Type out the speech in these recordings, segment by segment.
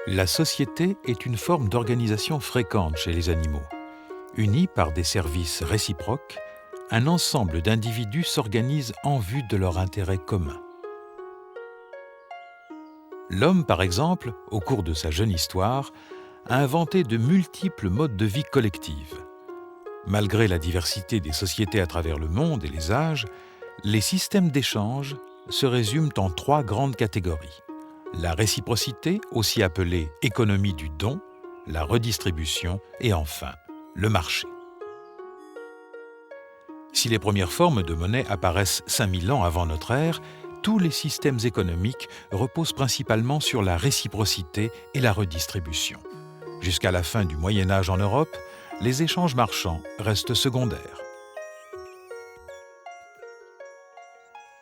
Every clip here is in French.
La société est une forme d'organisation fréquente chez les animaux. Unis par des services réciproques, un ensemble d'individus s'organisent en vue de leur intérêt commun. L'homme, par exemple, au cours de sa jeune histoire, a inventé de multiples modes de vie collective. Malgré la diversité des sociétés à travers le monde et les âges, les systèmes d'échange se résument en 3 grandes catégories. La réciprocité, aussi appelée économie du don, la redistribution et enfin le marché. Si les premières formes de monnaie apparaissent 5000 ans avant notre ère, tous les systèmes économiques reposent principalement sur la réciprocité et la redistribution. Jusqu'à la fin du Moyen Âge en Europe, les échanges marchands restent secondaires.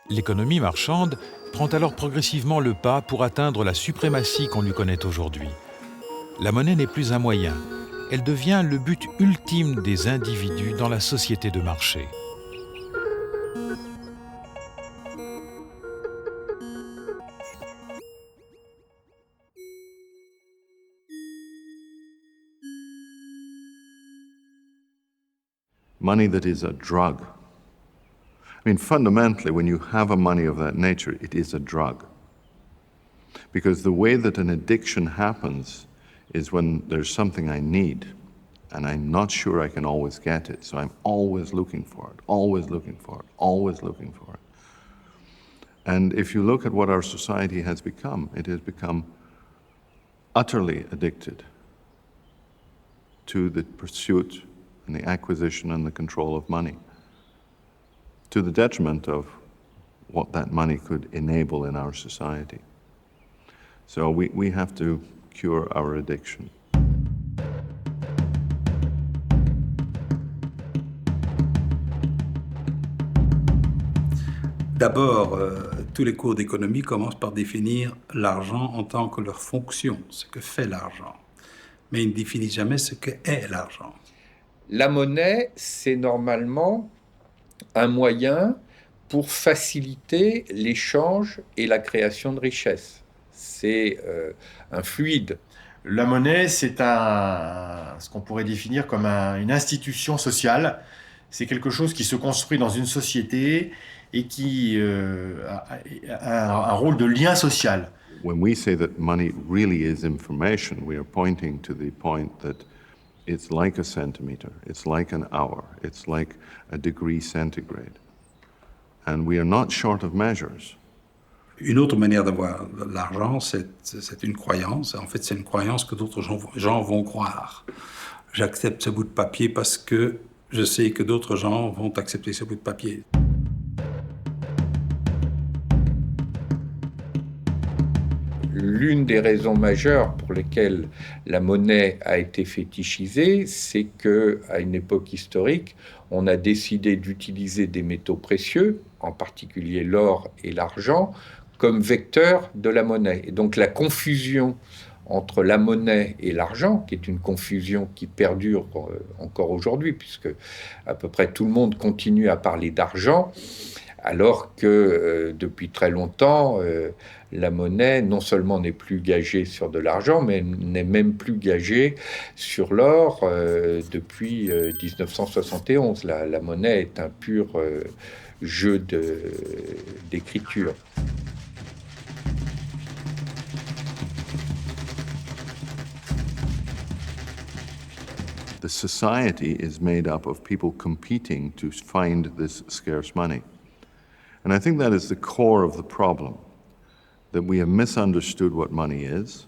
L'économie marchande prend alors progressivement le pas pour atteindre la suprématie qu'on lui connaît aujourd'hui. La monnaie n'est plus un moyen, elle devient le but ultime des individus dans la société de marché. Money that is a drug. I mean, fundamentally, when you have a money of that nature, it is a drug. Because the way that an addiction happens is when there's something I need, and I'm not sure I can always get it, so I'm always looking for it, always looking for it, always looking for it. And if you look at what our society has become, it has become utterly addicted to the pursuit and the acquisition and the control of money, to the detriment of what that money could enable in our society. So we have to cure our addiction. D'abord, tous les cours d'économie commencent par définir l'argent en tant que leur fonction, ce que fait l'argent. Mais ils ne définissent jamais ce qu'est l'argent. La monnaie, c'est normalement un moyen pour faciliter l'échange et la création de richesses. C'est un fluide. La monnaie, c'est ce qu'on pourrait définir comme une institution sociale. C'est quelque chose qui se construit dans une société et qui a un rôle de lien social. When we say that money really is information, we are pointing to the point that it's like a centimeter, it's like an hour, it's like a degree centigrade. And we are not short of measures. Une autre manière d'avoir l'argent, c'est une croyance. En fait, c'est une croyance que d'autres gens vont croire. J'accepte ce bout de papier parce que je sais que d'autres gens vont accepter ce bout de papier. L'une des raisons majeures pour lesquelles la monnaie a été fétichisée, c'est qu'à une époque historique, on a décidé d'utiliser des métaux précieux, en particulier l'or et l'argent, comme vecteurs de la monnaie. Et donc la confusion entre la monnaie et l'argent, qui est une confusion qui perdure encore aujourd'hui, puisque à peu près tout le monde continue à parler d'argent, alors que depuis très longtemps, la monnaie non seulement n'est plus gagée sur de l'argent, mais n'est même plus gagée sur l'or depuis 1971. La monnaie est un pur jeu d'écriture. The society is made up of people competing to find this scarce money. And I think that is the core of the problem, that we have misunderstood what money is,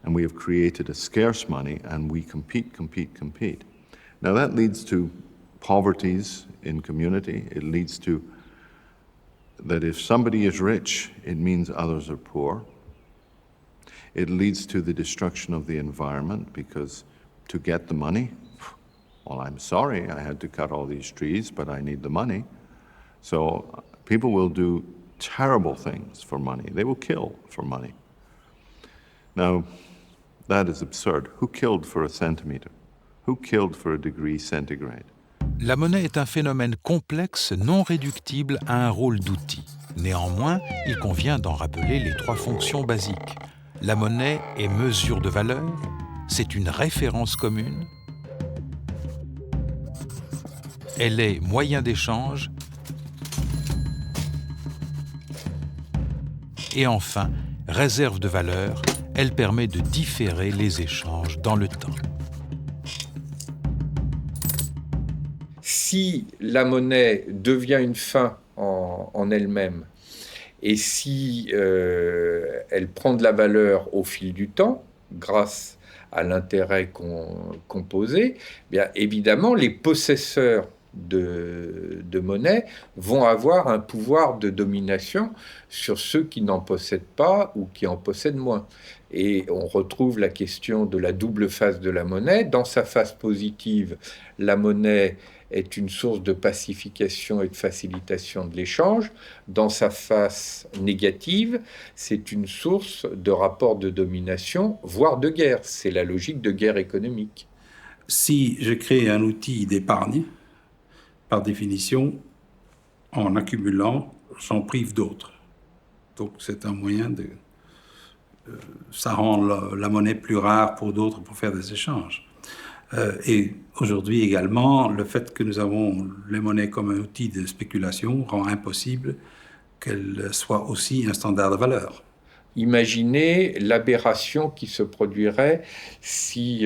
and we have created a scarce money, and we compete. Now that leads to poverties in community. It leads to that if somebody is rich, it means others are poor. It leads to the destruction of the environment, because to get the money, well, I'm sorry, I had to cut all these trees, but I need the money. So people will do terrible things for money. They will kill for money. Now, that is absurd. Who killed for a centimeter? Who killed for a degree centigrade? La monnaie est un phénomène complexe, non réductible à un rôle d'outil. Néanmoins, il convient d'en rappeler les 3 fonctions basiques. La monnaie est mesure de valeur, c'est une référence commune. Elle est moyen d'échange. Et enfin, réserve de valeur, elle permet de différer les échanges dans le temps. Si la monnaie devient une fin en elle-même, et si elle prend de la valeur au fil du temps, grâce à l'intérêt composé, bien évidemment, les possesseurs de monnaie vont avoir un pouvoir de domination sur ceux qui n'en possèdent pas ou qui en possèdent moins. Et on retrouve la question de la double face de la monnaie. Dans sa face positive, la monnaie est une source de pacification et de facilitation de l'échange. Dans sa face négative, c'est une source de rapport de domination, voire de guerre. C'est la logique de guerre économique. Si je crée un outil d'épargne, par définition, en accumulant, j'en prive d'autres. Donc c'est un moyen de... ça rend la monnaie plus rare pour d'autres pour faire des échanges. Et aujourd'hui également, le fait que nous avons les monnaies comme un outil de spéculation rend impossible qu'elles soient aussi un standard de valeur. Imaginez l'aberration qui se produirait si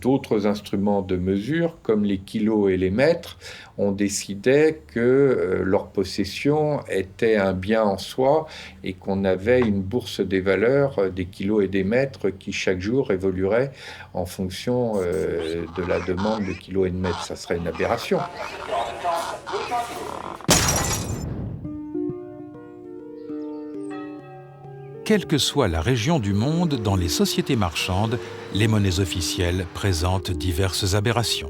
d'autres instruments de mesure, comme les kilos et les mètres, on décidait que leur possession était un bien en soi et qu'on avait une bourse des valeurs des kilos et des mètres qui chaque jour évoluerait en fonction de la demande de kilos et de mètres. Ça serait une aberration. Quelle que soit la région du monde, dans les sociétés marchandes, les monnaies officielles présentent diverses aberrations.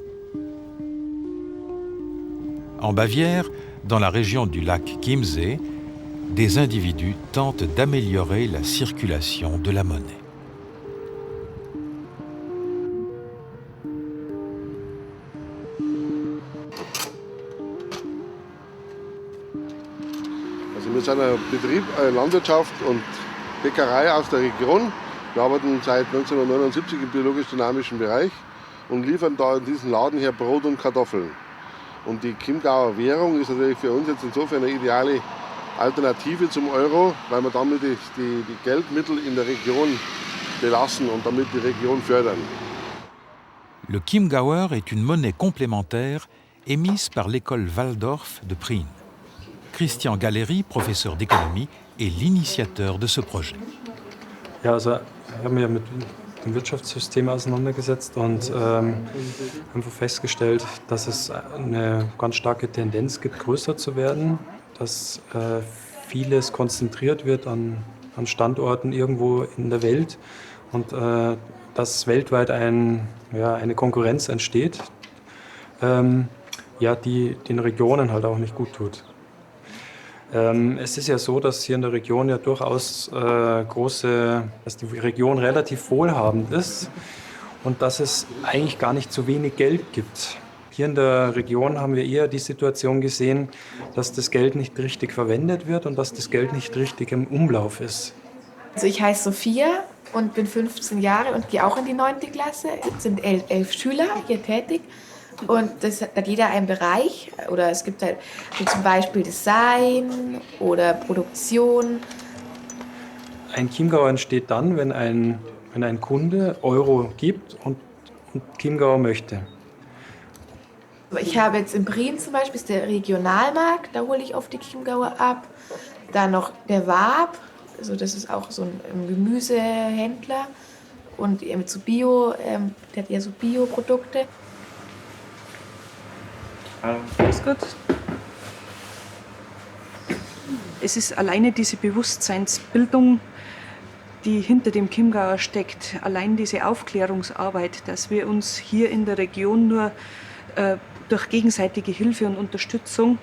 En Bavière, dans la région du lac Chiemsee, des individus tentent d'améliorer la circulation de la monnaie. Also wir sind ein Betrieb, Landwirtschaft und Bäckerei aus der Region. Wir arbeiten seit 1979 im biologisch-dynamischen Bereich und liefern da in diesen Laden hier Brot und Kartoffeln. Und die Chiemgauer Währung ist natürlich für uns jetzt insofern eine ideale Alternative zum Euro, weil wir damit die Geldmittel in der Region belassen und damit die Region fördern. Le Chiemgauer est une monnaie complémentaire émise par l'école Waldorf de Prien. Christian Galleri, professeur d'économie, est l'initiateur de ce projet. Ja, also ich habe mich mit dem Wirtschaftssystem auseinandergesetzt und einfach festgestellt, dass es eine ganz starke Tendenz gibt, größer zu werden, dass vieles konzentriert wird an Standorten irgendwo in der Welt und dass weltweit eine Konkurrenz entsteht, die den Regionen halt auch nicht gut tut. Es ist ja so, dass hier in der Region ja durchaus dass die Region relativ wohlhabend ist und dass es eigentlich gar nicht so wenig Geld gibt. Hier in der Region haben wir eher die Situation gesehen, dass das Geld nicht richtig verwendet wird und dass das Geld nicht richtig im Umlauf ist. Also ich heiße Sophia und bin 15 Jahre und gehe auch in die 9. Klasse. Es sind 11 Schüler hier tätig. Und das hat jeder einen Bereich, oder es gibt halt zum Beispiel Design oder Produktion. Ein Chiemgauer entsteht dann, wenn ein Kunde Euro gibt und Chiemgauer möchte. Ich habe jetzt in Prien zum Beispiel ist der Regionalmarkt, da hole ich oft die Chiemgauer ab. Dann noch der Waab, also das ist auch so ein Gemüsehändler und mit so Bio, der hat eher so Bioprodukte. Alles gut. Es ist alleine diese Bewusstseinsbildung, die hinter dem Chiemgauer steckt, allein diese Aufklärungsarbeit, dass wir uns hier in der Region nur durch gegenseitige Hilfe und Unterstützung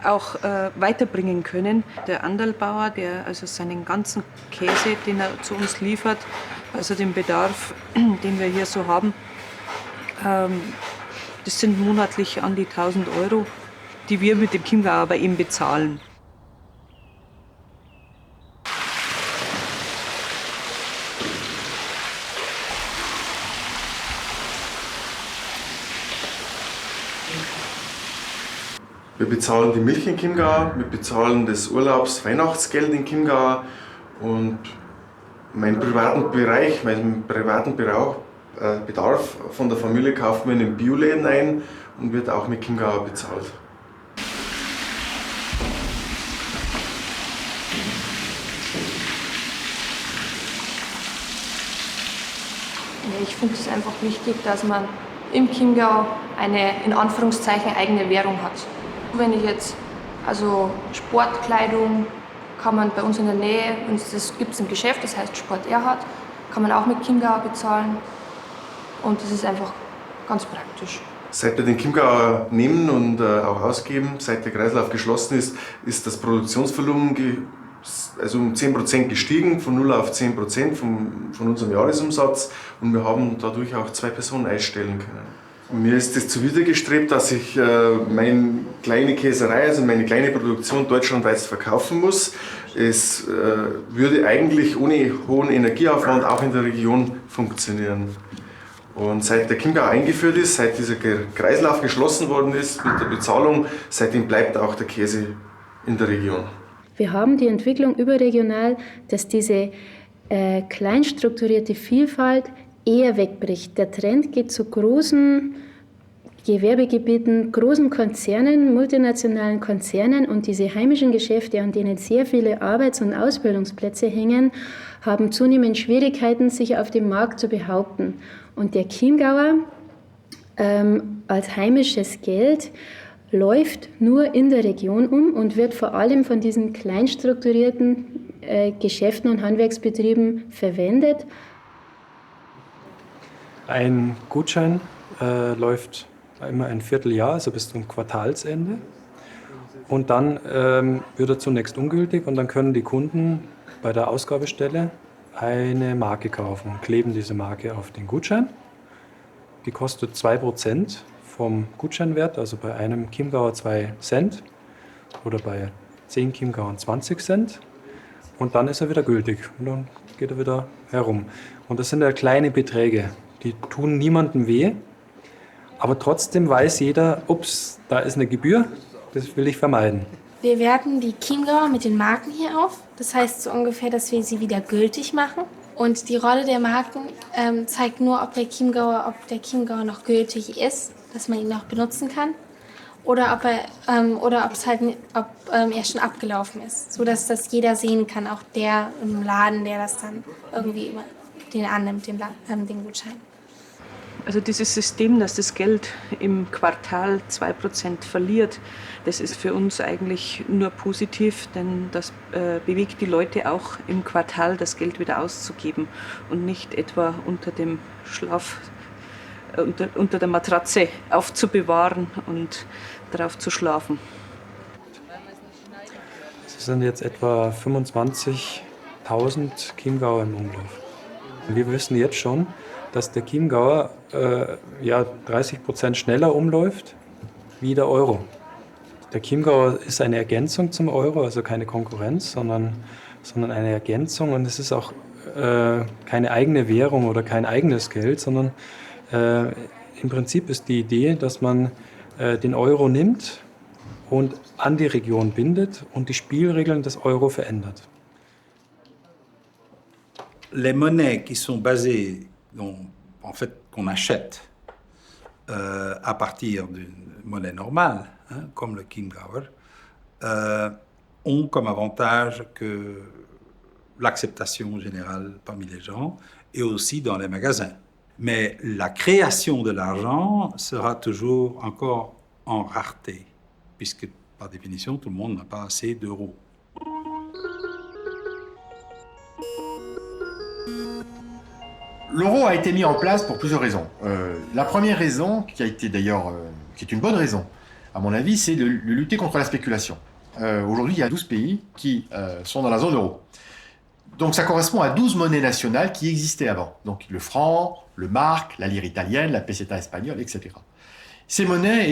auch weiterbringen können. Der Anderlbauer, der also seinen ganzen Käse, den er zu uns liefert, also den Bedarf, den wir hier so haben, das sind monatlich an die 1.000 Euro, die wir mit dem Chiemgauer bei ihm bezahlen. Wir bezahlen die Milch in Chiemgau, wir bezahlen das Urlaubs-Weihnachtsgeld in Chiemgau und meinen privaten Bedarf von der Familie kaufen wir in den Bioläden ein und wird auch mit Chiemgauer bezahlt. Ich finde es einfach wichtig, dass man im Chiemgau eine in Anführungszeichen eigene Währung hat. Wenn ich jetzt also Sportkleidung kann man bei uns in der Nähe, und das gibt es ein Geschäft, das heißt Sport Erhard, kann man auch mit Chiemgau bezahlen und das ist einfach ganz praktisch. Seit wir den Chiemgauer nehmen und auch ausgeben, seit der Kreislauf geschlossen ist, ist das Produktionsvolumen um 10% gestiegen, von 0 auf 10% von unserem Jahresumsatz und wir haben dadurch auch 2 Personen einstellen können. Mir ist es zuwidergestrebt, dass ich meine kleine Käserei, also meine kleine Produktion deutschlandweit verkaufen muss. Es würde eigentlich ohne hohen Energieaufwand auch in der Region funktionieren. Und seit der Chiemgau eingeführt ist, seit dieser Kreislauf geschlossen worden ist mit der Bezahlung, seitdem bleibt auch der Käse in der Region. Wir haben die Entwicklung überregional, dass diese kleinstrukturierte Vielfalt eher wegbricht. Der Trend geht zu großen Gewerbegebieten, großen Konzernen, multinationalen Konzernen und diese heimischen Geschäfte, an denen sehr viele Arbeits- und Ausbildungsplätze hängen, haben zunehmend Schwierigkeiten, sich auf dem Markt zu behaupten. Und der Chiemgauer als heimisches Geld läuft nur in der Region und wird vor allem von diesen kleinstrukturierten Geschäften und Handwerksbetrieben verwendet. Ein Gutschein läuft immer ein Vierteljahr, also bis zum Quartalsende. Und dann wird er zunächst ungültig und dann können die Kunden bei der Ausgabestelle eine Marke kaufen und kleben diese Marke auf den Gutschein. Die kostet 2% vom Gutscheinwert, also bei einem Chiemgauer 2 Cent oder bei 10 Chiemgauern 20 Cent. Und dann ist er wieder gültig und dann geht er wieder herum. Und das sind ja kleine Beträge, die tun niemandem weh. Aber trotzdem weiß jeder, ups, da ist eine Gebühr, das will ich vermeiden. Wir werten die Chiemgauer mit den Marken hier auf. Das heißt so ungefähr, dass wir sie wieder gültig machen. Und die Rolle der Marken zeigt nur, ob der Chiemgauer noch gültig ist, dass man ihn noch benutzen kann. Oder ob er schon abgelaufen ist, sodass das jeder sehen kann, auch der im Laden, der das dann irgendwie den annimmt, den Gutschein. Also dieses System, dass das Geld im Quartal 2% verliert, das ist für uns eigentlich nur positiv, denn das bewegt die Leute auch im Quartal das Geld wieder auszugeben und nicht etwa unter dem unter der Matratze aufzubewahren und darauf zu schlafen. Es sind jetzt etwa 25.000 Chiemgauer im Umlauf. Wir wissen jetzt schon, dass der Chiemgauer 30% schneller umläuft wie der Euro. Der Chiemgauer ist eine Ergänzung zum Euro, also keine Konkurrenz, sondern eine Ergänzung. Und es ist auch keine eigene Währung oder kein eigenes Geld, sondern im Prinzip ist die Idee, dass man den Euro nimmt und an die Region bindet und die Spielregeln des Euro verändert. Les monnaies qui sont basées, qu'on achète à partir d'une monnaie normale, comme le Chiemgauer, ont comme avantage que l'acceptation générale parmi les gens et aussi dans les magasins. Mais la création de l'argent sera toujours encore en rareté, puisque par définition, tout le monde n'a pas assez d'euros. L'euro a été mis en place pour plusieurs raisons. La première raison, qui a été d'ailleurs, qui est une bonne raison, à mon avis, c'est de lutter contre la spéculation. Aujourd'hui, il y a 12 pays qui sont dans la zone euro. Donc ça correspond à 12 monnaies nationales qui existaient avant. Donc le franc, le mark, la lire italienne, la peseta espagnole, etc. Ces monnaies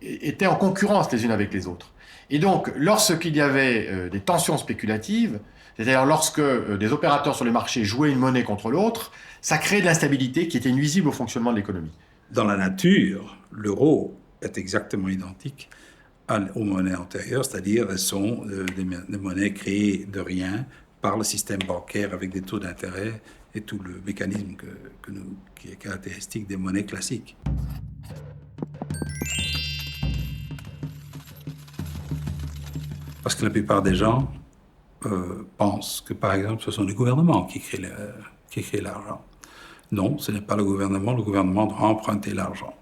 étaient en concurrence les unes avec les autres. Et donc, lorsqu'il y avait des tensions spéculatives, c'est-à-dire lorsque des opérateurs sur les marchés jouaient une monnaie contre l'autre, ça créait de l'instabilité qui était nuisible au fonctionnement de l'économie. Dans la nature, l'euro est exactement identique aux monnaies antérieures, c'est-à-dire elles sont des monnaies créées de rien par le système bancaire avec des taux d'intérêt et tout le mécanisme qui est caractéristique des monnaies classiques. Parce que la plupart des gens pensent que, par exemple, ce sont les gouvernements qui créent l'argent. Non, ce n'est pas le gouvernement. Le gouvernement doit emprunter l'argent,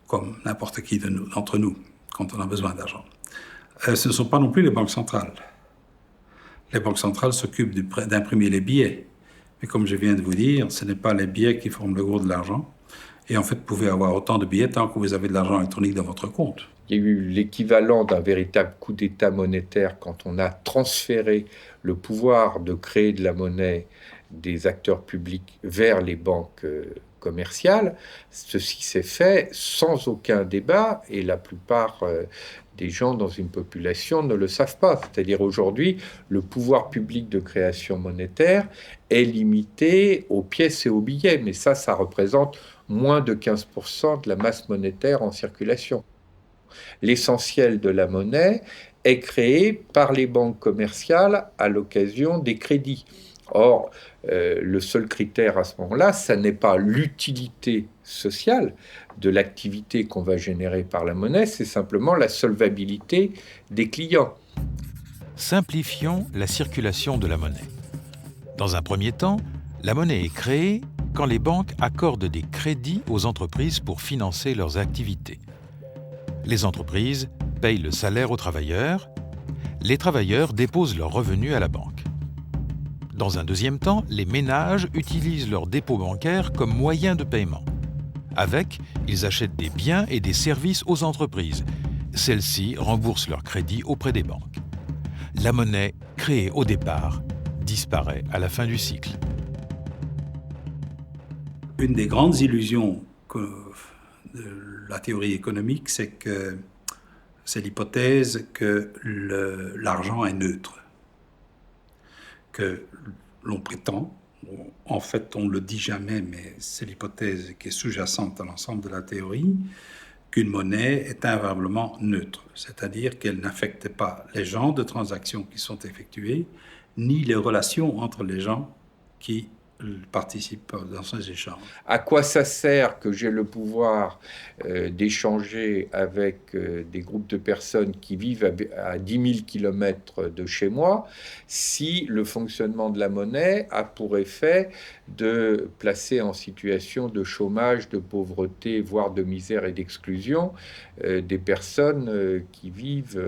comme n'importe qui d'entre nous, quand on a besoin d'argent. Ce ne sont pas non plus les banques centrales. Les banques centrales s'occupent d'imprimer les billets. Mais comme je viens de vous dire, ce n'est pas les billets qui forment le gros de l'argent. Et en fait, vous pouvez avoir autant de billets tant que vous avez de l'argent électronique dans votre compte. Il y a eu l'équivalent d'un véritable coup d'État monétaire quand on a transféré le pouvoir de créer de la monnaie des acteurs publics vers les banques commerciales. Ceci s'est fait sans aucun débat et la plupart des gens dans une population ne le savent pas. C'est-à-dire aujourd'hui, le pouvoir public de création monétaire est limité aux pièces et aux billets, mais ça représente moins de 15% de la masse monétaire en circulation. L'essentiel de la monnaie est créé par les banques commerciales à l'occasion des crédits. Or, le seul critère à ce moment-là, ça n'est pas l'utilité sociale de l'activité qu'on va générer par la monnaie, c'est simplement la solvabilité des clients. Simplifions la circulation de la monnaie. Dans un premier temps, la monnaie est créée quand les banques accordent des crédits aux entreprises pour financer leurs activités. Les entreprises payent le salaire aux travailleurs. Les travailleurs déposent leurs revenus à la banque. Dans un deuxième temps, les ménages utilisent leurs dépôts bancaires comme moyen de paiement. Avec, ils achètent des biens et des services aux entreprises. Celles-ci remboursent leurs crédits auprès des banques. La monnaie, créée au départ, disparaît à la fin du cycle. Une des grandes illusions de la théorie économique, c'est l'hypothèse que l'argent est neutre. Que l'on prétend, en fait on ne le dit jamais, mais c'est l'hypothèse qui est sous-jacente à l'ensemble de la théorie, qu'une monnaie est invariablement neutre, c'est-à-dire qu'elle n'affecte pas les genres de transactions qui sont effectuées, ni les relations entre les gens qui participent dans ces échanges. À quoi ça sert que j'ai le pouvoir d'échanger avec des groupes de personnes qui vivent à 10 000 km de chez moi si le fonctionnement de la monnaie a pour effet de placer en situation de chômage, de pauvreté, voire de misère et d'exclusion des personnes qui vivent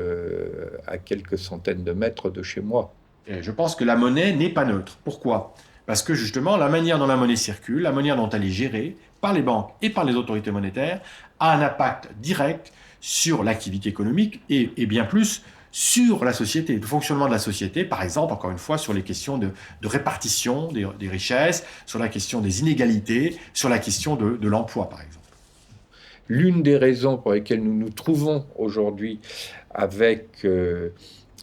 à quelques centaines de mètres de chez moi. Et je pense que la monnaie n'est pas neutre. Pourquoi ? Parce que justement, la manière dont la monnaie circule, la manière dont elle est gérée par les banques et par les autorités monétaires, a un impact direct sur l'activité économique et bien plus sur la société, le fonctionnement de la société, par exemple, encore une fois, sur les questions de répartition des richesses, sur la question des inégalités, sur la question de l'emploi, par exemple. L'une des raisons pour lesquelles nous nous trouvons aujourd'hui avec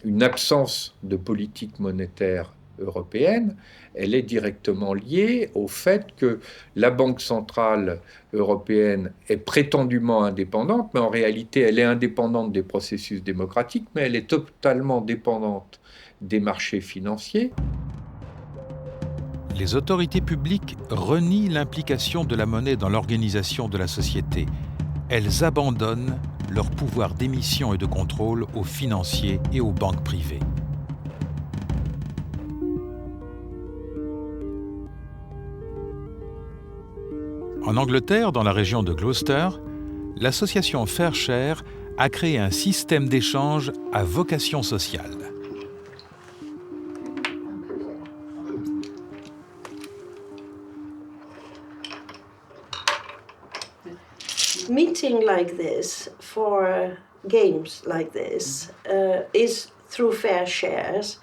une absence de politique monétaire européenne, elle est directement liée au fait que la Banque centrale européenne est prétendument indépendante, mais en réalité elle est indépendante des processus démocratiques, mais elle est totalement dépendante des marchés financiers. Les autorités publiques renient l'implication de la monnaie dans l'organisation de la société. Elles abandonnent leur pouvoir d'émission et de contrôle aux financiers et aux banques privées. En Angleterre, dans la région de Gloucester, l'association Fairshare a créé un système d'échange à vocation sociale. Meeting like this for games like this is through Fairshares.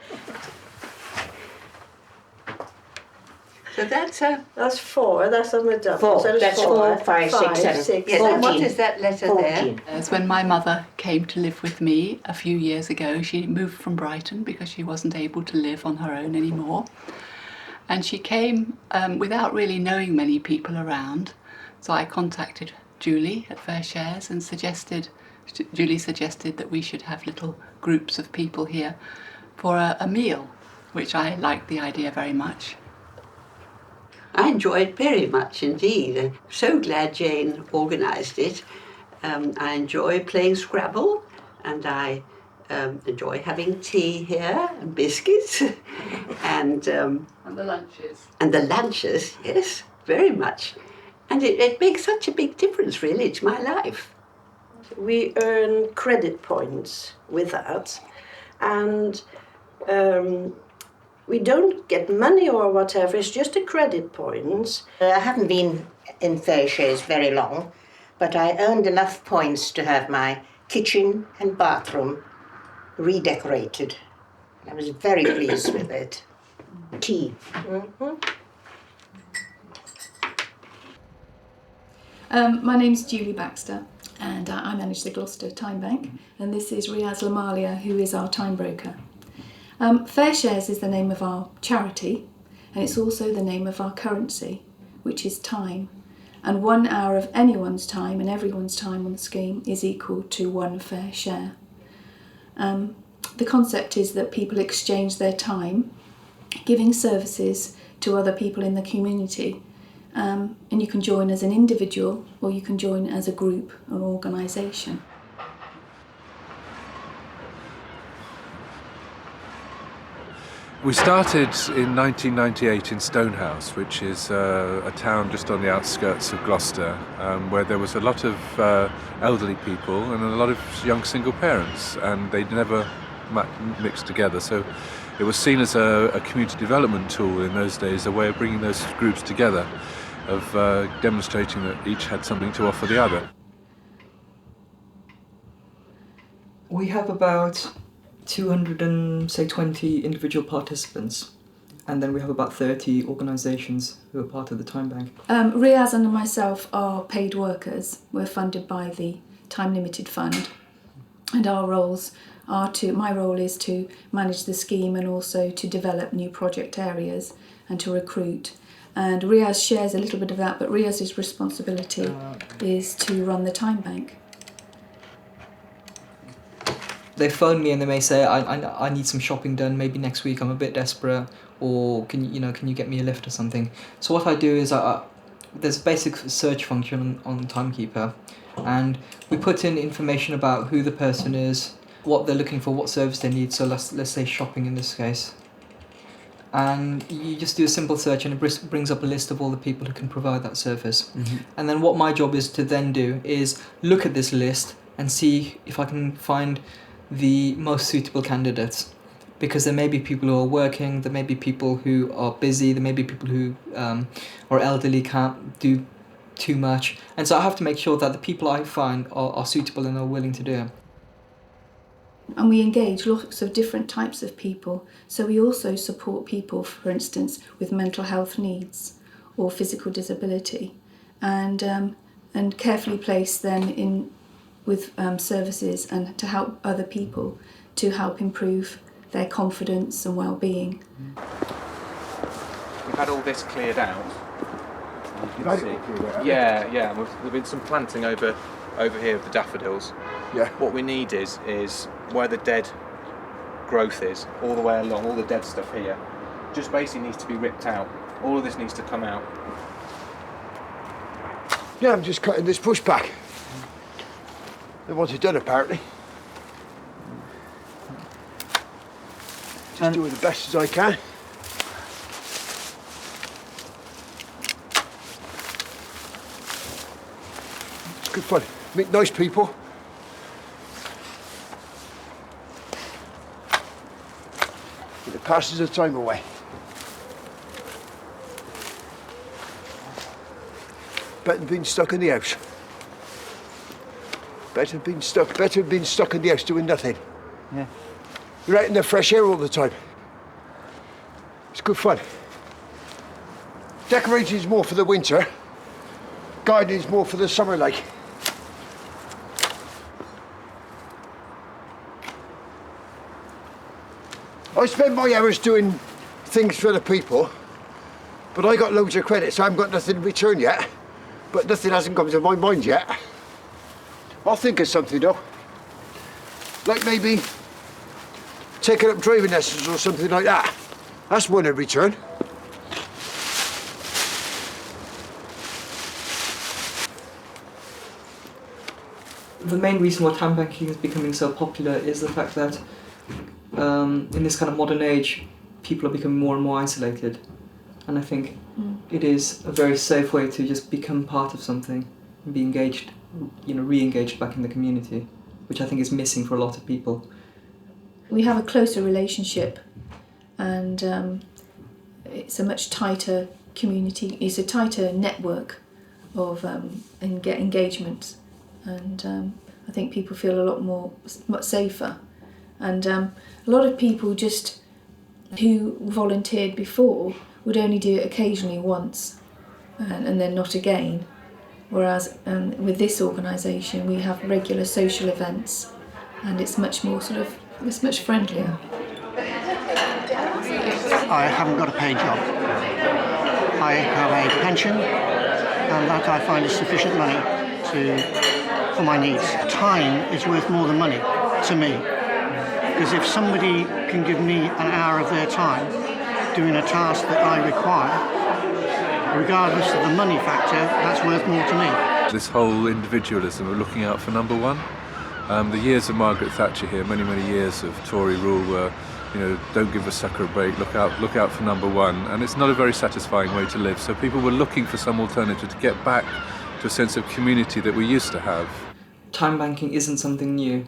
So that's four. That's on the double. four. So That's 4, 5, 6, 7. Yes, And what is that letter 14. there? As when my mother came to live with me a few years ago, she moved from Brighton because she wasn't able to live on her own anymore. And she came without really knowing many people around. So I contacted Julie at Fair Shares and Julie suggested that we should have little groups of people here for a meal, which I liked the idea very much. I enjoyed it very much indeed. I'm so glad Jane organised it. I enjoy playing Scrabble, and I enjoy having tea here and biscuits and the lunches. And the lunches, yes, very much. And it makes such a big difference, really, to my life. We earn credit points with that, and we don't get money or whatever, it's just the credit points. I haven't been in Fair Shares very long, but I earned enough points to have my kitchen and bathroom redecorated. I was very pleased with it. Tea. Mm-hmm. My name's Julie Baxter, and I manage the Gloucester Time Bank, and this is Riaz Lamalia, who is our time broker. Fair Shares is the name of our charity, and it's also the name of our currency, which is time. And 1 hour of anyone's time and everyone's time on the scheme is equal to 1 fair share. The concept is that people exchange their time giving services to other people in the community. And you can join as an individual or you can join as a group or organisation. We started in 1998 in Stonehouse, which is a town just on the outskirts of Gloucester, where there was a lot of elderly people and a lot of young single parents, and they'd never mixed together. So it was seen as a community development tool in those days, a way of bringing those groups together, of demonstrating that each had something to offer the other. We have about 220 individual participants, and then we have about 30 organisations who are part of the Time Bank. Riaz and myself are paid workers. We're funded by the Time Limited Fund, and our roles are my role is to manage the scheme and also to develop new project areas and to recruit. And Riaz shares a little bit of that, but Riaz's responsibility is to run the Time Bank. They phone me and they may say, I need some shopping done, maybe next week, I'm a bit desperate, or can you get me a lift or something? So what I do is there's a basic search function on Timekeeper, and we put in information about who the person is, what they're looking for, what service they need, so let's say shopping in this case. And you just do a simple search and it brings up a list of all the people who can provide that service. Mm-hmm. And then what my job is to then do is look at this list and see if I can find the most suitable candidates, because there may be people who are working, there may be people who are busy, there may be people who are elderly, can't do too much, and so I have to make sure that the people I find are suitable and are willing to do it. And we engage lots of different types of people, so we also support people, for instance, with mental health needs or physical disability, and carefully place them with services and to help other people to help improve their confidence and well-being. We've had all this cleared out. You can see. Yeah. There's been some planting over here of the daffodils. Yeah. What we need is where the dead growth is, all the way along, all the dead stuff here, just basically needs to be ripped out. All of this needs to come out. Yeah, I'm just cutting this bush back. They want it done, apparently. Just doing the best as I can. It's good fun. Meet nice people. And it passes the time away. Better than being stuck in the house. Better than being stuck in the house doing nothing. Yeah. You're out in the fresh air all the time. It's good fun. Decorating is more for the winter. Gardening is more for the summer, like. I spend my hours doing things for the people, but I got loads of credit, so I haven't got nothing in return yet. but nothing hasn't come to my mind yet. I'll think of something though. Like maybe taking up driving lessons or something like that. That's one in return. The main reason why time banking is becoming so popular is the fact that in this kind of modern age, people are becoming more and more isolated. And I think it is a very safe way to just become part of something and be engaged, re-engaged back in the community, which I think is missing for a lot of people. We have a closer relationship, and it's a much tighter community, it's a tighter network of engagement, and I think people feel a lot much safer. And a lot of people just who volunteered before would only do it occasionally once and then not again. Whereas with this organisation we have regular social events and it's much more it's much friendlier. I haven't got a paid job. I have a pension and that I find is sufficient money for my needs. Time is worth more than money to me. Because if somebody can give me an hour of their time doing a task that I require, regardless of the money factor, that's worth more to me. This whole individualism of looking out for number one. The years of Margaret Thatcher here, many years of Tory rule were, don't give a sucker a break, look out for number one. And it's not a very satisfying way to live. So people were looking for some alternative to get back to a sense of community that we used to have. Time banking isn't something new.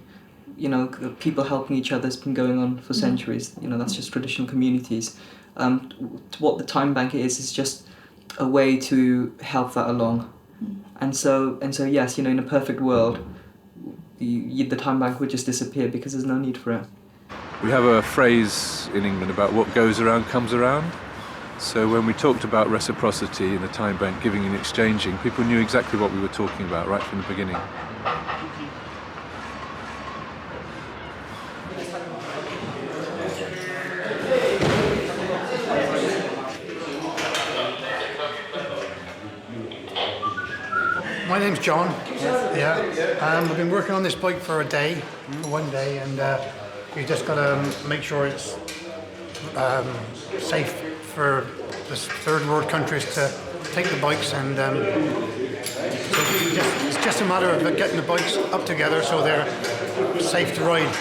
People helping each other has been going on for centuries. That's just traditional communities. What the time bank is just a way to help that along. And so yes, in a perfect world, the time bank would just disappear because there's no need for it. We have a phrase in England about what goes around comes around. So when we talked about reciprocity in the time bank, giving and exchanging, people knew exactly what we were talking about right from the beginning. My name's John. We've been working on this bike for one day, and we've just got to make sure it's safe for the third world countries to take the bikes, and so it's just a matter of getting the bikes up together so they're safe to ride.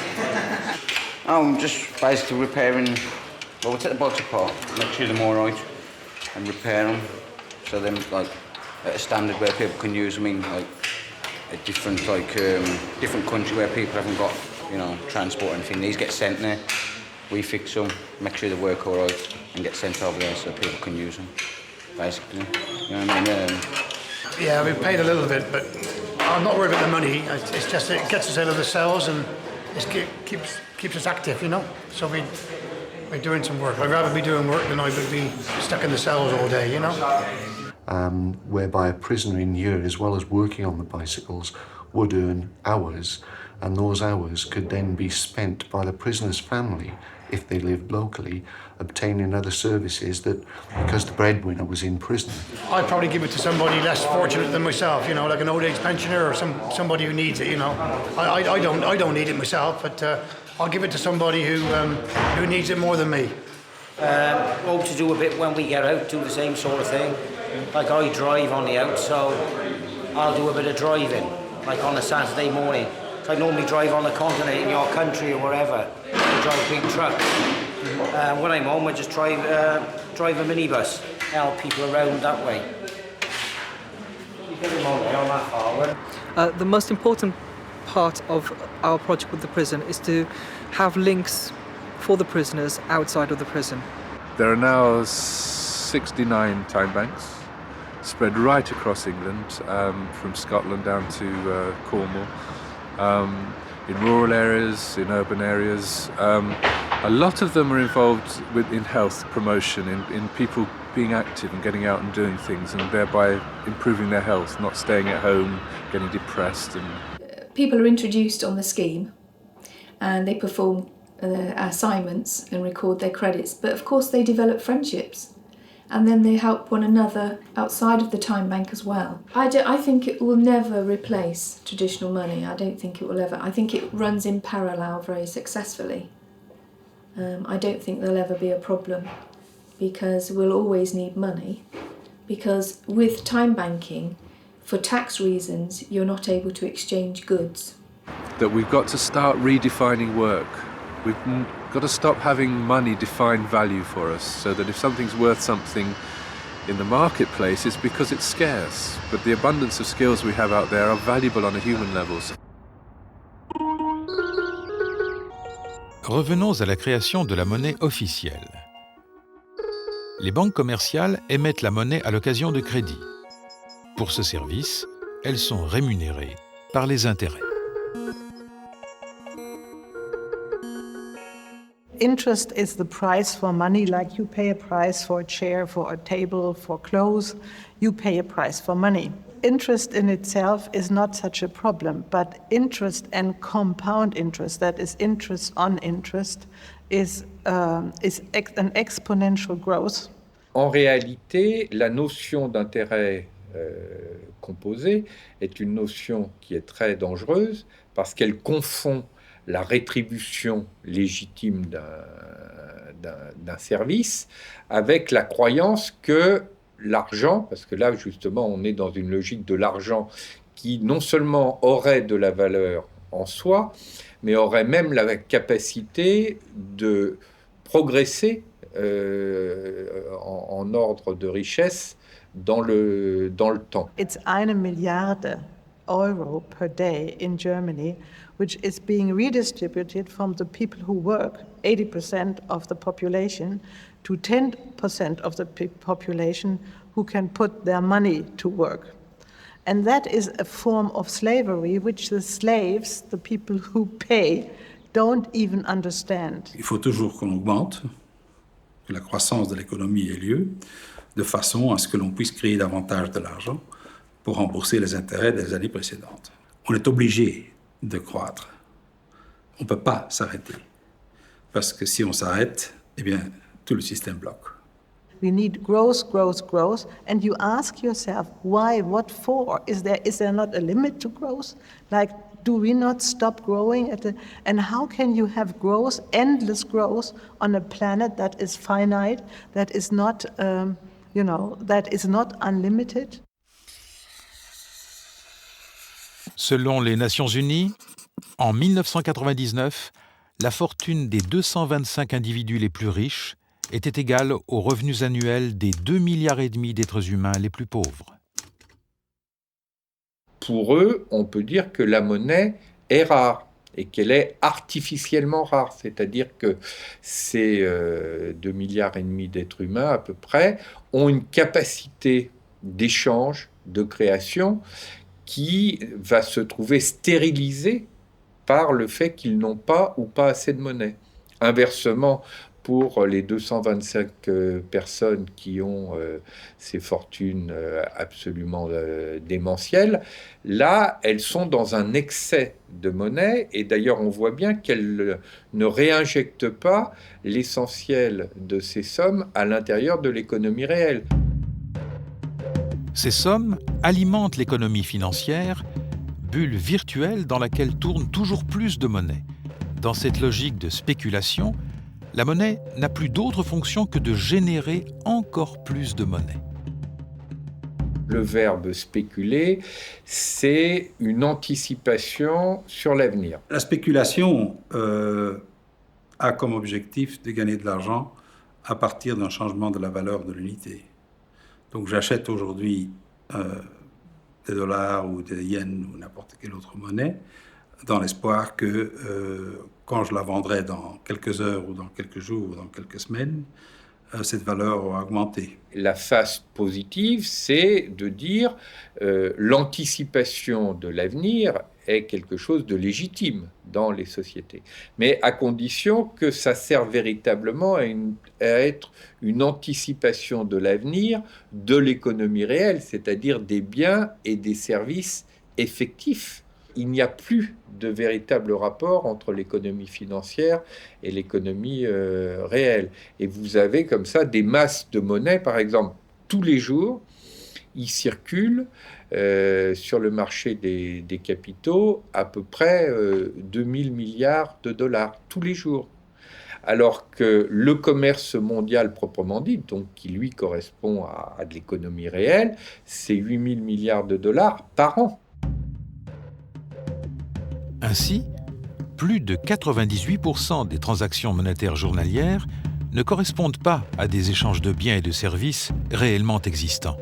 I'm just basically repairing. Well, we take the bikes apart, make sure they're all right, and repair them so then at a standard where people can use them in a different country where people haven't got transport or anything. These get sent there, we fix them, make sure they work all right, and get sent over there so people can use them. Basically, you know what I mean? Yeah, we paid a little bit, but I'm not worried about the money. It's just it gets us out of the cells and it keeps us active, So we're doing some work. I'd rather be doing work than I would be stuck in the cells all day, Whereby a prisoner in here, as well as working on the bicycles, would earn hours, and those hours could then be spent by the prisoner's family, if they lived locally, obtaining other services that, because the breadwinner was in prison. I'd probably give it to somebody less fortunate than myself, like an old age pensioner or somebody who needs it, I don't need it myself, but I'll give it to somebody who needs it more than me. Hope to do a bit when we get out, do the same sort of thing. Like I drive on the out, so I'll do a bit of driving, like on a Saturday morning. So I normally drive on the continent in your country or wherever. I drive big trucks. When I'm home, I just drive a minibus, help people around that way. The most important part of our project with the prison is to have links for the prisoners outside of the prison. There are now 69 time banks spread right across England, from Scotland down to Cornwall, in rural areas, in urban areas. A lot of them are involved in health promotion, in people being active and getting out and doing things and thereby improving their health, not staying at home, getting depressed. People are introduced on the scheme and they perform assignments and record their credits, but of course they develop friendships and then they help one another outside of the time bank as well. I think it will never replace traditional money. I don't think it will ever. I think it runs in parallel very successfully. I don't think there'll ever be a problem because we'll always need money, because with time banking, for tax reasons, you're not able to exchange goods. That we've got to start redefining work. We've got to stop having money define value for us, so that if something's worth something in the marketplace, it's because it's scarce. But the abundance of skills we have out there are valuable on a human level. Revenons à la création de la monnaie officielle. Les banques commerciales émettent la monnaie à l'occasion de crédits. Pour ce service, elles sont rémunérées par les intérêts. Interest is the price for money, like you pay a price for a chair, for a table, for clothes, you pay a price for money. Interest in itself is not such a problem, but interest and compound interest, that is interest on interest, is an exponential growth. En réalité, la notion d'intérêt composé est une notion qui est très dangereuse parce qu'elle confond la rétribution légitime d'un service avec la croyance que l'argent, parce que là justement on est dans une logique de l'argent qui non seulement aurait de la valeur en soi, mais aurait même la capacité de progresser en ordre de richesse dans le temps. It's 1 Milliarde Euro per day in Germany, which is being redistributed from the people who work, 80% of the population, to 10% of the population who can put their money to work. And that is a form of slavery which the slaves, the people who pay, don't even understand. Il faut toujours qu'on augmente, que la croissance de l'économie ait lieu, de façon à ce que l'on puisse créer davantage de l'argent pour rembourser les intérêts des années précédentes. On est obligé de croître. On ne peut pas s'arrêter. Parce que si on s'arrête, eh bien, tout le système bloque. We need growth, growth, growth, and you ask yourself, why, what for? Is there not a limit to growth? Like, do we not stop growing and how can you have growth, endless growth, on a planet that is finite, that is not, that is not unlimited? Selon les Nations Unies, en 1999, la fortune des 225 individus les plus riches était égale aux revenus annuels des 2,5 milliards d'êtres humains les plus pauvres. Pour eux, on peut dire que la monnaie est rare et qu'elle est artificiellement rare, c'est-à-dire que ces 2,5 milliards d'êtres humains à peu près ont une capacité d'échange, de création qui va se trouver stérilisée par le fait qu'ils n'ont pas ou pas assez de monnaie. Inversement, pour les 225 personnes qui ont ces fortunes absolument démentielles, là, elles sont dans un excès de monnaie, et d'ailleurs, on voit bien qu'elles ne réinjectent pas l'essentiel de ces sommes à l'intérieur de l'économie réelle. Ces sommes alimentent l'économie financière, bulle virtuelle dans laquelle tourne toujours plus de monnaie. Dans cette logique de spéculation, la monnaie n'a plus d'autre fonction que de générer encore plus de monnaie. Le verbe spéculer, c'est une anticipation sur l'avenir. La spéculation a comme objectif de gagner de l'argent à partir d'un changement de la valeur de l'unité. Donc j'achète aujourd'hui des dollars ou des yens ou n'importe quelle autre monnaie dans l'espoir que quand je la vendrai dans quelques heures ou dans quelques jours ou dans quelques semaines, cette valeur aura augmenté. La face positive, c'est de dire l'anticipation de l'avenir est quelque chose de légitime dans les sociétés, mais à condition que ça serve véritablement à être une anticipation de l'avenir de l'économie réelle, c'est-à-dire des biens et des services effectifs. il n'y a plus de véritable rapport entre l'économie financière et l'économie réelle. Et vous avez comme ça des masses de monnaie, par exemple, tous les jours, il circule sur le marché des capitaux à peu près 2000 milliards de dollars tous les jours. Alors que le commerce mondial proprement dit, donc qui lui correspond à de l'économie réelle, c'est 8000 milliards de dollars par an. Ainsi, plus de 98% des transactions monétaires journalières ne correspondent pas à des échanges de biens et de services réellement existants.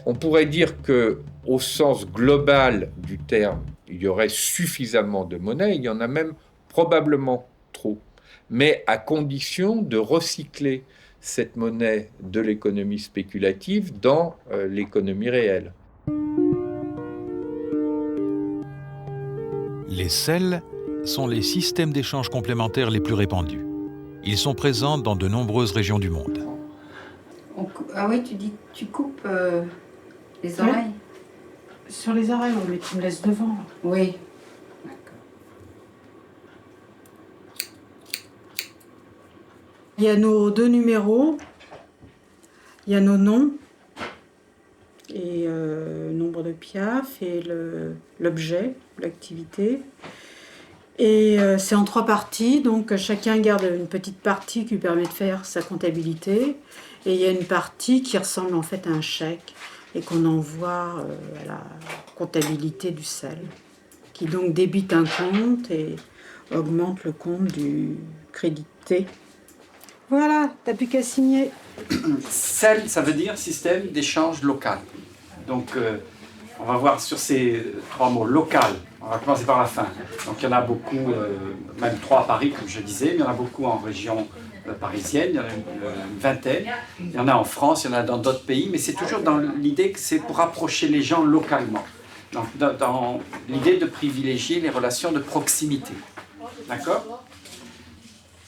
On pourrait dire que, au sens global du terme, il y aurait suffisamment de monnaie, il y en a même probablement trop, mais à condition de recycler cette monnaie de l'économie spéculative dans l'économie réelle. Les CEL sont les systèmes d'échange complémentaires les plus répandus. Ils sont présents dans de nombreuses régions du monde. Ah oui, tu dis tu coupes les oreilles? Ouais. Sur les oreilles, oui, mais tu me laisses devant. Là. Oui. Il y a nos 2 numéros, il y a nos noms, et nombre de piaf, et l'objet, l'activité. Et c'est en 3 parties, donc chacun garde une petite partie qui lui permet de faire sa comptabilité. Et il y a une partie qui ressemble en fait à un chèque et qu'on envoie à la comptabilité du CEL, qui donc débite un compte et augmente le compte du crédité. Voilà, t'as plus qu'à signer. CEL, ça veut dire système d'échange local. Donc, on va voir sur ces 3 mots, local. On va commencer par la fin. Donc, il y en a beaucoup, même 3 à Paris, comme je disais, mais il y en a beaucoup en région parisienne, il y en a une vingtaine. Il y en a en France, il y en a dans d'autres pays, mais c'est toujours dans l'idée que c'est pour rapprocher les gens localement. Donc, dans l'idée de privilégier les relations de proximité. D'accord ?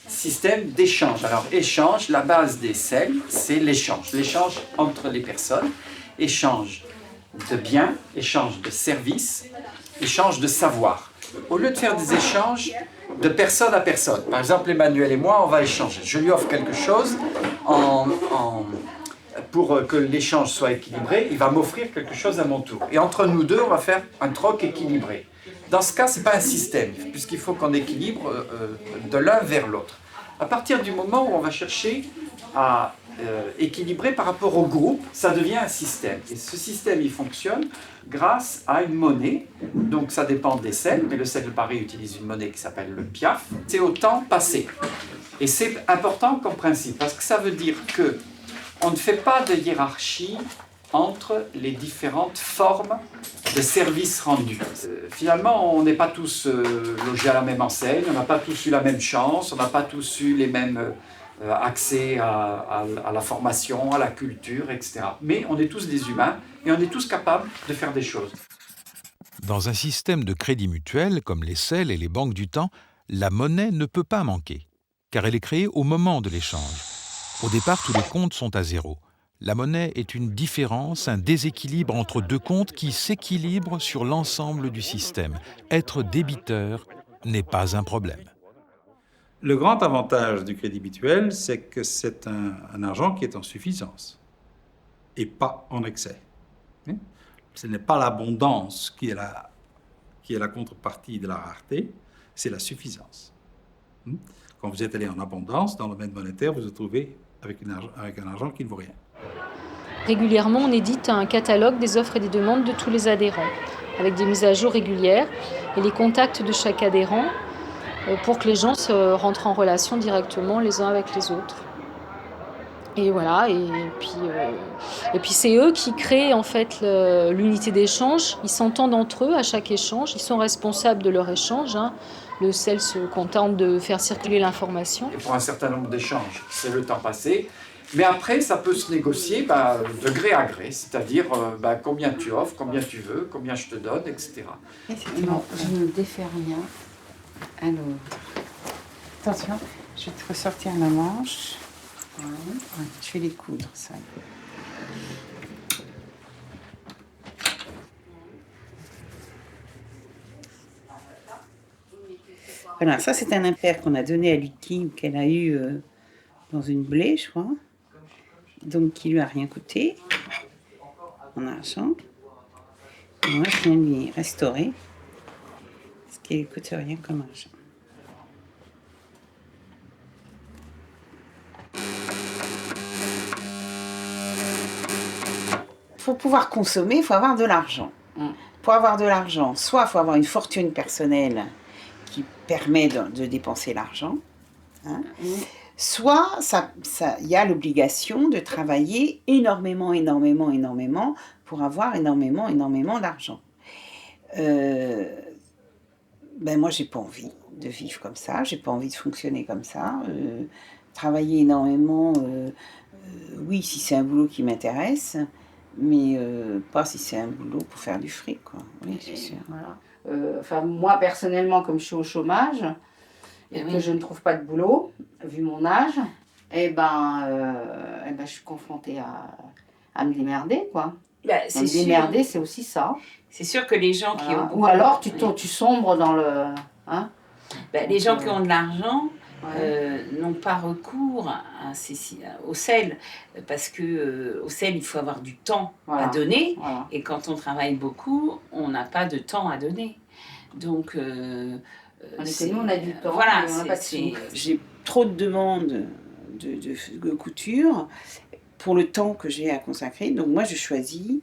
Système d'échange. Alors, échange, la base des CEL, c'est l'échange. L'échange entre les personnes, échange de biens, échange de services, échange de savoir. Au lieu de faire des échanges de personne à personne, par exemple, Emmanuel et moi, on va échanger. Je lui offre quelque chose pour que l'échange soit équilibré, il va m'offrir quelque chose à mon tour. Et entre nous deux, on va faire un troc équilibré. Dans ce cas, ce n'est pas un système, puisqu'il faut qu'on équilibre de l'un vers l'autre. À partir du moment où on va chercher à équilibrer par rapport au groupe, ça devient un système. Et ce système, il fonctionne grâce à une monnaie. Donc ça dépend des CEL, mais le CEL de Paris utilise une monnaie qui s'appelle le piaf. C'est au temps passé. Et c'est important comme principe, parce que ça veut dire qu'on ne fait pas de hiérarchie entre les différentes formes de services rendus. Finalement, on n'est pas tous logés à la même enseigne, on n'a pas tous eu la même chance, on n'a pas tous eu les mêmes accès à la formation, à la culture, etc. Mais on est tous des humains et on est tous capables de faire des choses. Dans un système de crédit mutuel, comme les CEL et les banques du temps, la monnaie ne peut pas manquer, car elle est créée au moment de l'échange. Au départ, tous les comptes sont à zéro. La monnaie est une différence, un déséquilibre entre 2 comptes qui s'équilibrent sur l'ensemble du système. Être débiteur n'est pas un problème. Le grand avantage du crédit mutuel, c'est que c'est un argent qui est en suffisance et pas en excès. Ce n'est pas l'abondance qui est la contrepartie de la rareté, c'est la suffisance. Quand vous êtes allé en abondance, dans le domaine monétaire, vous vous retrouvez avec un argent qui ne vaut rien. Régulièrement, on édite un catalogue des offres et des demandes de tous les adhérents, avec des mises à jour régulières et les contacts de chaque adhérent pour que les gens se rentrent en relation directement les uns avec les autres. Et voilà, et puis c'est eux qui créent en fait l'unité d'échange. Ils s'entendent entre eux à chaque échange, ils sont responsables de leur échange. Le CEL se contente de faire circuler l'information. Et pour un certain nombre d'échanges, c'est le temps passé. Mais après, ça peut se négocier de gré à gré, c'est-à-dire combien tu offres, combien tu veux, combien je te donne, etc. Non, je ne défais rien. Alors, attention, je vais te ressortir la manche. Voilà. Je vais les coudre, ça. Voilà, ça c'est un impair qu'on a donné à Lucky, ou qu'elle a eu dans une blé, je crois. Donc qui lui a rien coûté en argent. Et moi je viens lui restaurer, ce qui ne coûte rien comme argent. Pour pouvoir consommer, il faut avoir de l'argent. Pour avoir de l'argent, soit il faut avoir une fortune personnelle qui permet de dépenser l'argent, hein, soit il y a l'obligation de travailler énormément pour avoir énormément d'argent. Moi, j'ai pas envie de vivre comme ça, j'ai pas envie de fonctionner comme ça. Travailler énormément, oui, si c'est un boulot qui m'intéresse, mais pas si c'est un boulot pour faire du fric, quoi. Oui, c'est sûr. Voilà. Moi, personnellement, comme je suis au chômage et que je ne trouve pas de boulot, vu mon âge, je suis confrontée à me démerder, quoi. Me démerder, c'est aussi ça. C'est sûr que les gens qui ont... Ou alors, tu sombres dans le... Hein. Les gens qui ont de l'argent... n'ont pas recours au sel, parce que au sel il faut avoir du temps à donner, et quand on travaille beaucoup on n'a pas de temps à donner, donc nous on a du temps, voilà, on n'a pas de sous. J'ai trop de demandes de couture pour le temps que j'ai à consacrer, donc moi je choisis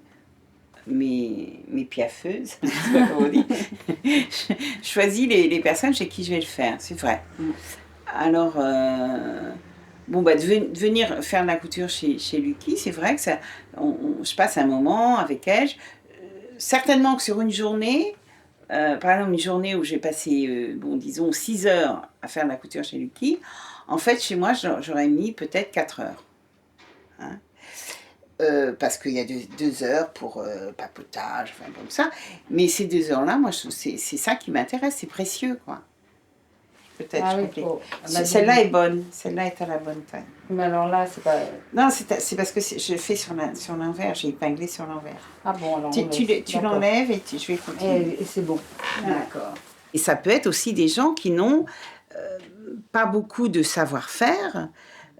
mes piaffeuses, je sais pas comment on dit. Je choisis les personnes chez qui je vais le faire, c'est vrai. Alors, de venir faire de la couture chez Lucky, c'est vrai que je passe un moment avec elle. Certainement que sur une journée, par exemple une journée où j'ai passé, disons 6 heures à faire de la couture chez Lucky, en fait chez moi j'aurais mis peut-être 4 heures. Hein, parce qu'il y a 2 heures pour papotage, enfin comme ça. Mais ces 2 heures-là, moi c'est ça qui m'intéresse, c'est précieux, quoi. Peut-être, celle-là est bonne, celle-là est à la bonne taille. Mais alors là, c'est pas... Non, c'est parce que je fais sur l'envers, j'ai épinglé sur l'envers. Ah bon, alors tu l'enlèves et je vais continuer. Et c'est bon. D'accord. Et ça peut être aussi des gens qui n'ont pas beaucoup de savoir-faire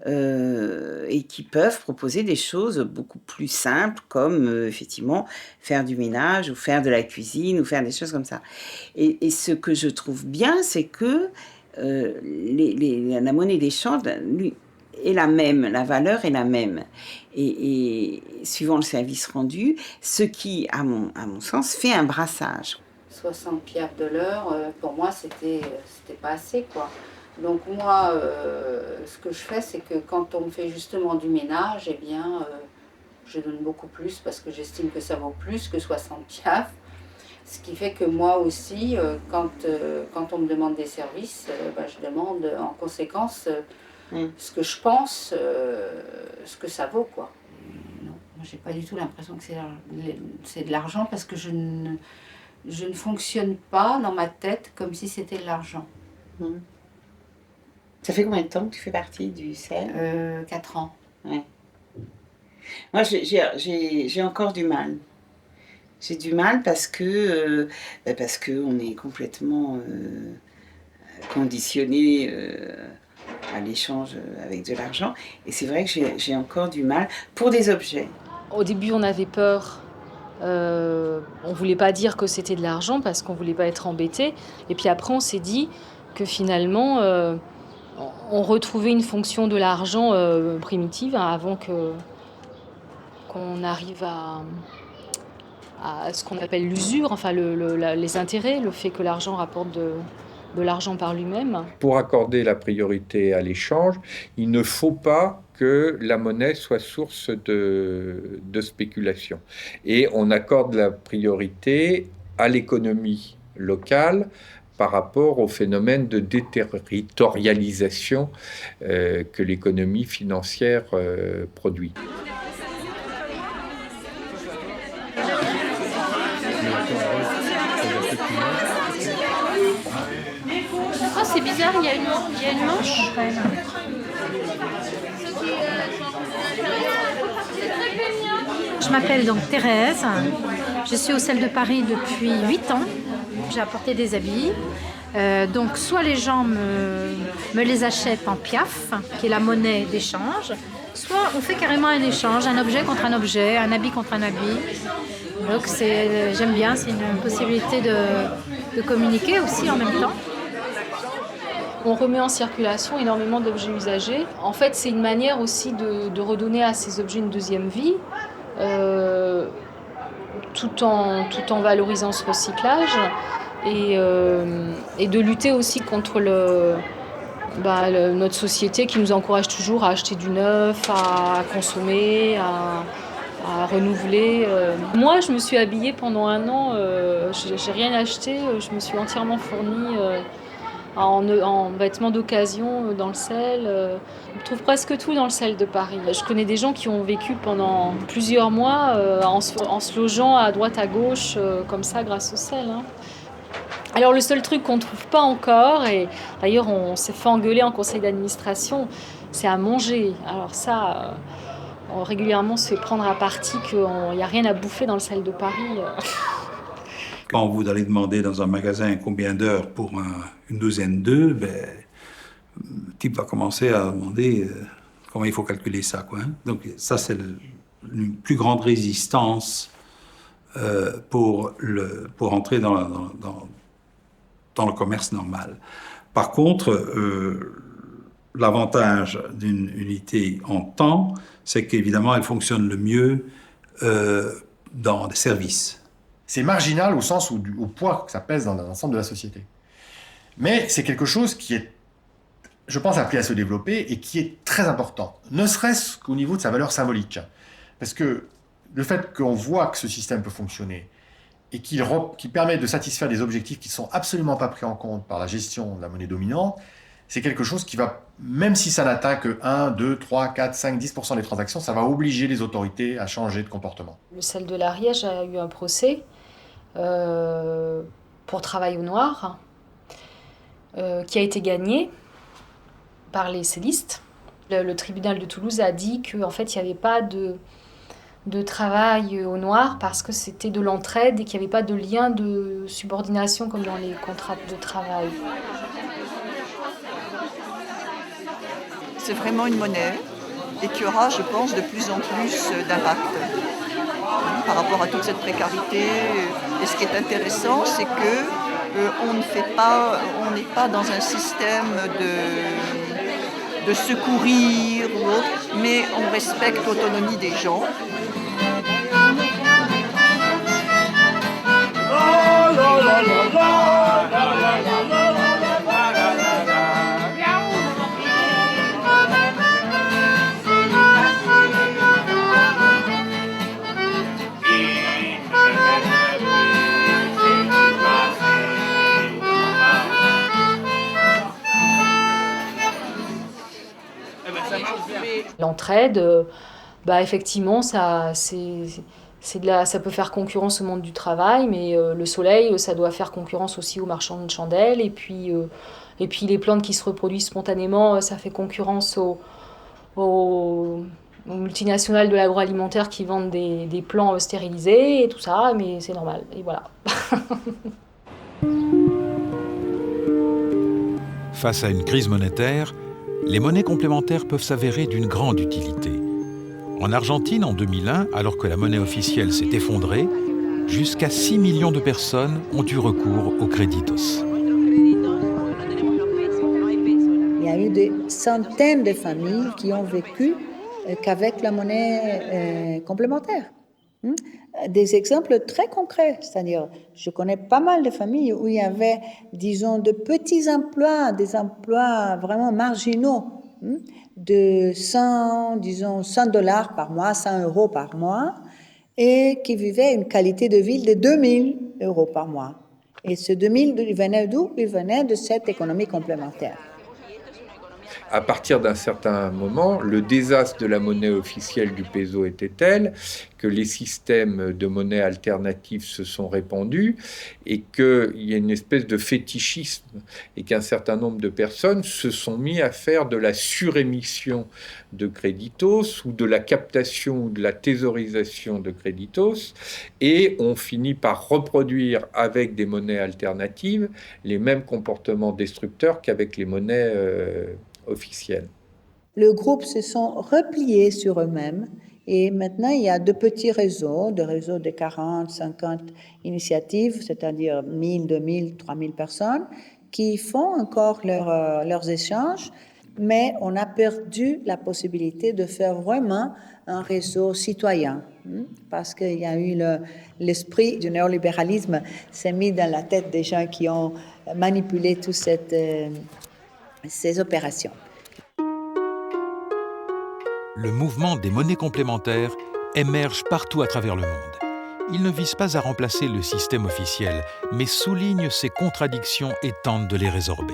et qui peuvent proposer des choses beaucoup plus simples, comme effectivement faire du ménage ou faire de la cuisine ou faire des choses comme ça. Et ce que je trouve bien, c'est que la monnaie d'échange est la même, la valeur est la même. Et suivant le service rendu, ce qui, à mon sens, fait un brassage. 60 piastres de l'heure, pour moi, c'était pas assez, quoi. Donc moi, ce que je fais, c'est que quand on me fait justement du ménage, eh bien, je donne beaucoup plus parce que j'estime que ça vaut plus que 60 piastres. Ce qui fait que moi aussi, quand on me demande des services, je demande en conséquence ce que je pense, ce que ça vaut, quoi. Non, moi j'ai pas du tout l'impression que c'est de l'argent parce que je ne fonctionne pas dans ma tête comme si c'était de l'argent. Ça fait combien de temps que tu fais partie du sel ? 4 ans. Ouais. Moi j'ai encore du mal. J'ai du mal parce que on est complètement conditionné à l'échange avec de l'argent. Et c'est vrai que j'ai encore du mal pour des objets. Au début, on avait peur. On voulait pas dire que c'était de l'argent parce qu'on voulait pas être embêté. Et puis après, on s'est dit que finalement, on retrouvait une fonction de l'argent primitive avant qu'on arrive à ce qu'on appelle l'usure, enfin les intérêts, le fait que l'argent rapporte de l'argent par lui-même. Pour accorder la priorité à l'échange, il ne faut pas que la monnaie soit source de spéculation. Et on accorde la priorité à l'économie locale par rapport au phénomène de déterritorialisation que l'économie financière produit. Oh, c'est bizarre, il y a une manche. Je m'appelle donc Thérèse. Je suis au sel de Paris depuis 8 ans. J'ai apporté des habits. Donc soit les gens me les achètent en piaf, qui est la monnaie d'échange, soit on fait carrément un échange, un objet contre un objet, un habit contre un habit. Donc j'aime bien, c'est une possibilité de communiquer aussi en même temps. On remet en circulation énormément d'objets usagés. En fait, c'est une manière aussi de redonner à ces objets une deuxième vie, tout en valorisant ce recyclage et de lutter aussi contre notre société qui nous encourage toujours à acheter du neuf, à consommer, à renouveler. Moi, je me suis habillée pendant 1 an, j'ai rien acheté, je me suis entièrement fournie en vêtements d'occasion dans le sel. On trouve presque tout dans le sel de Paris. Je connais des gens qui ont vécu pendant plusieurs mois en se logeant à droite à gauche comme ça grâce au sel. Alors le seul truc qu'on ne trouve pas encore, et d'ailleurs on s'est fait engueuler en conseil d'administration, c'est à manger. Alors ça, régulièrement on se fait prendre à partie qu'il n'y a rien à bouffer dans le sel de Paris. Quand vous allez demander dans un magasin combien d'heures pour une douzaine d'œufs, le type va commencer à demander comment il faut calculer ça, quoi. Donc ça, c'est une plus grande résistance pour entrer dans le commerce normal. Par contre, l'avantage d'une unité en temps, c'est qu'évidemment, elle fonctionne le mieux dans des services. C'est marginal au sens au poids que ça pèse dans l'ensemble de la société. Mais c'est quelque chose qui est, je pense, appelé à se développer et qui est très important, ne serait-ce qu'au niveau de sa valeur symbolique. Parce que le fait qu'on voit que ce système peut fonctionner et qu'il permet de satisfaire des objectifs qui ne sont absolument pas pris en compte par la gestion de la monnaie dominante, c'est quelque chose qui va, même si ça n'atteint que 1, 2, 3, 4, 5, 10% des transactions, ça va obliger les autorités à changer de comportement. Le sel de l'Ariège a eu un procès pour travail au noir qui a été gagné par les sellistes. Le tribunal de Toulouse a dit qu'en fait, il n'y avait pas de travail au noir parce que c'était de l'entraide et qu'il n'y avait pas de lien de subordination comme dans les contrats de travail. C'est vraiment une monnaie et qui aura, je pense, de plus en plus d'impact par rapport à toute cette précarité. Et ce qui est intéressant, c'est que on n'est pas dans un système de secourir ou autre, mais on respecte l'autonomie des gens. L'entraide, effectivement, ça peut faire concurrence au monde du travail, mais le soleil, ça doit faire concurrence aussi aux marchands de chandelles. Et puis les plantes qui se reproduisent spontanément, ça fait concurrence aux multinationales de l'agroalimentaire qui vendent des plants stérilisés et tout ça, mais c'est normal. Et voilà. Face à une crise monétaire, les monnaies complémentaires peuvent s'avérer d'une grande utilité. En Argentine, en 2001, alors que la monnaie officielle s'est effondrée, jusqu'à 6 millions de personnes ont eu recours aux créditos. Il y a eu des centaines de familles qui ont vécu qu'avec la monnaie complémentaire. Des exemples très concrets, c'est-à-dire, je connais pas mal de familles où il y avait, disons, de petits emplois, des emplois vraiment marginaux, de 100 $ par mois, 100 € par mois, et qui vivaient une qualité de vie de 2000 € par mois. Et ce 2000, il venait d'où? Il venait de cette économie complémentaire. à partir d'un certain moment, le désastre de la monnaie officielle du peso était tel que les systèmes de monnaie alternative se sont répandus et qu'il y a une espèce de fétichisme et qu'un certain nombre de personnes se sont mis à faire de la surémission de créditos ou de la captation ou de la thésaurisation de créditos et ont fini par reproduire avec des monnaies alternatives les mêmes comportements destructeurs qu'avec les monnaies officielles. Le groupe se sont repliés sur eux-mêmes et maintenant il y a de petits réseaux, de 40, 50 initiatives, c'est-à-dire 1000, 2000, 3000 personnes qui font encore leurs échanges, mais on a perdu la possibilité de faire vraiment un réseau citoyen parce qu'il y a eu l'esprit du néolibéralisme s'est mis dans la tête des gens qui ont manipulé toutes ces opérations. Le mouvement des monnaies complémentaires émerge partout à travers le monde. Il ne vise pas à remplacer le système officiel, mais souligne ses contradictions et tente de les résorber.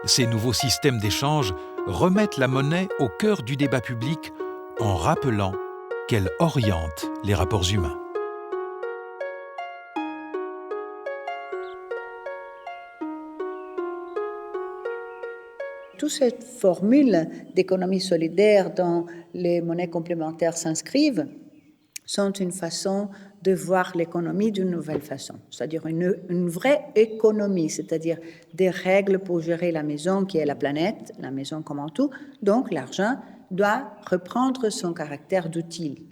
Ces nouveaux systèmes d'échange remettent la monnaie au cœur du débat public en rappelant qu'elle oriente les rapports humains. Toute cette formule d'économie solidaire dont les monnaies complémentaires s'inscrivent sont une façon de voir l'économie d'une nouvelle façon, c'est-à-dire une vraie économie, c'est-à-dire des règles pour gérer la maison qui est la planète, la maison comme un tout. Donc l'argent doit reprendre son caractère d'utile,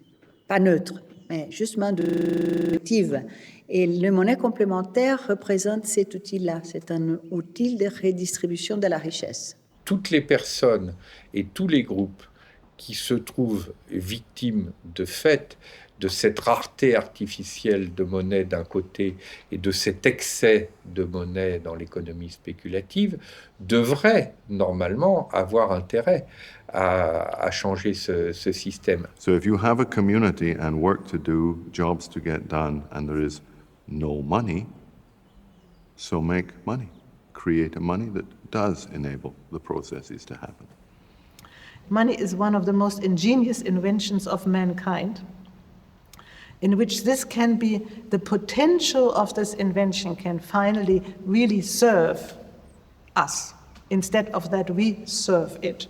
pas neutre, mais justement d'utile. Et les monnaies complémentaires représentent cet outil-là, c'est un outil de redistribution de la richesse. Toutes les personnes et tous les groupes qui se trouvent victimes de fait de cette rareté artificielle de monnaie d'un côté et de cet excès de monnaie dans l'économie spéculative devraient normalement avoir intérêt à changer ce système. So if you have a community and work to do, jobs to get done, and there is no money, so make money. Create a money that does enable the processes to happen. Money is one of the most ingenious inventions of mankind, in which this can be, the potential of this invention can finally really serve us, instead of that we serve it.